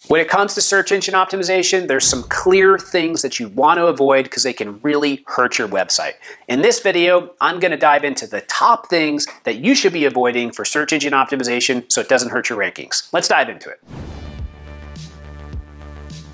When it comes to search engine optimization, there's some clear things that you want to avoid because they can really hurt your website. In this video, I'm going to dive into the top things that you should be avoiding for search engine optimization so it doesn't hurt your rankings. Let's dive into it.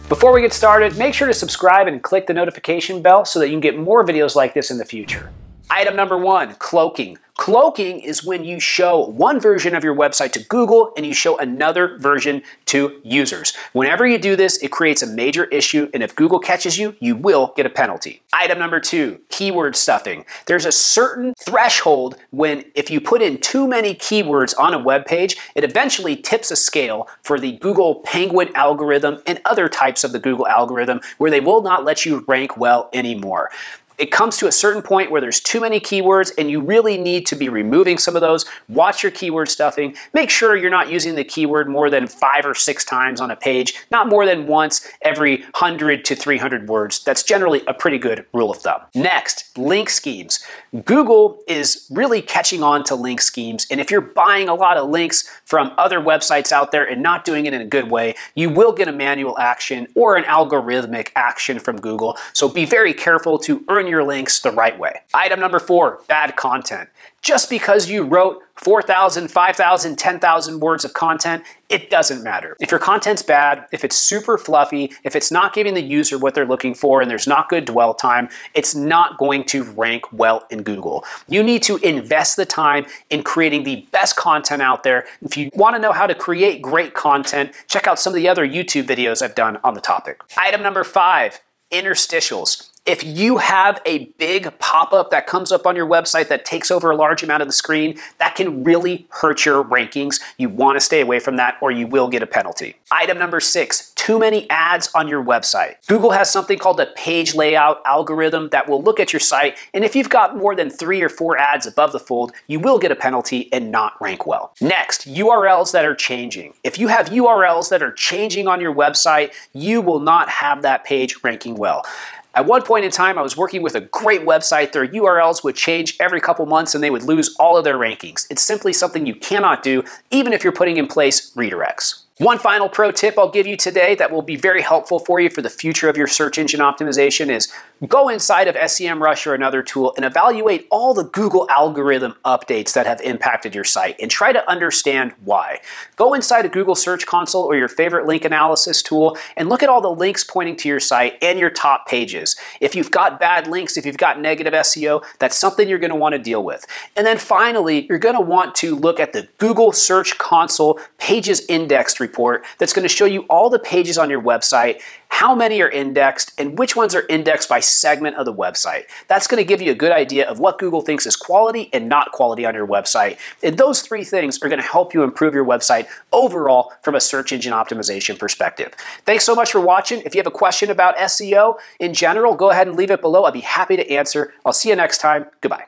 Before we get started, make sure to subscribe and click the notification bell so that you can get more videos like this in the future. Item number 1, cloaking. Cloaking is when you show one version of your website to Google and you show another version to users. Whenever you do this, it creates a major issue, and if Google catches you, you will get a penalty. Item number 2, keyword stuffing. There's a certain threshold when if you put in too many keywords on a web page, it eventually tips a scale for the Google Penguin algorithm and other types of the Google algorithm where they will not let you rank well anymore. It comes to a certain point where there's too many keywords and you really need to be removing some of those. Watch your keyword stuffing. Make sure you're not using the keyword more than 5 or 6 times on a page, not more than once every 100 to 300 words. That's generally a pretty good rule of thumb. Next, link schemes. Google is really catching on to link schemes, and if you're buying a lot of links from other websites out there and not doing it in a good way, you will get a manual action or an algorithmic action from Google. So be very careful to earn your links the right way. Item number 4, bad content. Just because you wrote 4,000, 5,000, 10,000 words of content, it doesn't matter. If your content's bad, if it's super fluffy, if it's not giving the user what they're looking for and there's not good dwell time, it's not going to rank well in Google. You need to invest the time in creating the best content out there. If you want to know how to create great content, check out some of the other YouTube videos I've done on the topic. Item number 5, interstitials. If you have a big pop-up that comes up on your website that takes over a large amount of the screen, that can really hurt your rankings. You want to stay away from that or you will get a penalty. Item number 6, too many ads on your website. Google has something called the page layout algorithm that will look at your site, and if you've got more than 3 or 4 ads above the fold, you will get a penalty and not rank well. Next, URLs that are changing. If you have URLs that are changing on your website, you will not have that page ranking well. At one point in time, I was working with a great website. Their URLs would change every couple months and they would lose all of their rankings. It's simply something you cannot do, even if you're putting in place redirects. One final pro tip I'll give you today that will be very helpful for you for the future of your search engine optimization is go inside of SEMrush or another tool and evaluate all the Google algorithm updates that have impacted your site and try to understand why. Go inside a Google Search Console or your favorite link analysis tool and look at all the links pointing to your site and your top pages. If you've got bad links, if you've got negative SEO, that's something you're going to want to deal with. And then finally, you're going to want to look at the Google Search Console Pages Indexed report that's going to show you all the pages on your website, how many are indexed, and which ones are indexed by segment of the website. That's going to give you a good idea of what Google thinks is quality and not quality on your website. And those 3 things are going to help you improve your website overall from a search engine optimization perspective. Thanks so much for watching. If you have a question about SEO in general, go ahead and leave it below. I'd be happy to answer. I'll see you next time. Goodbye.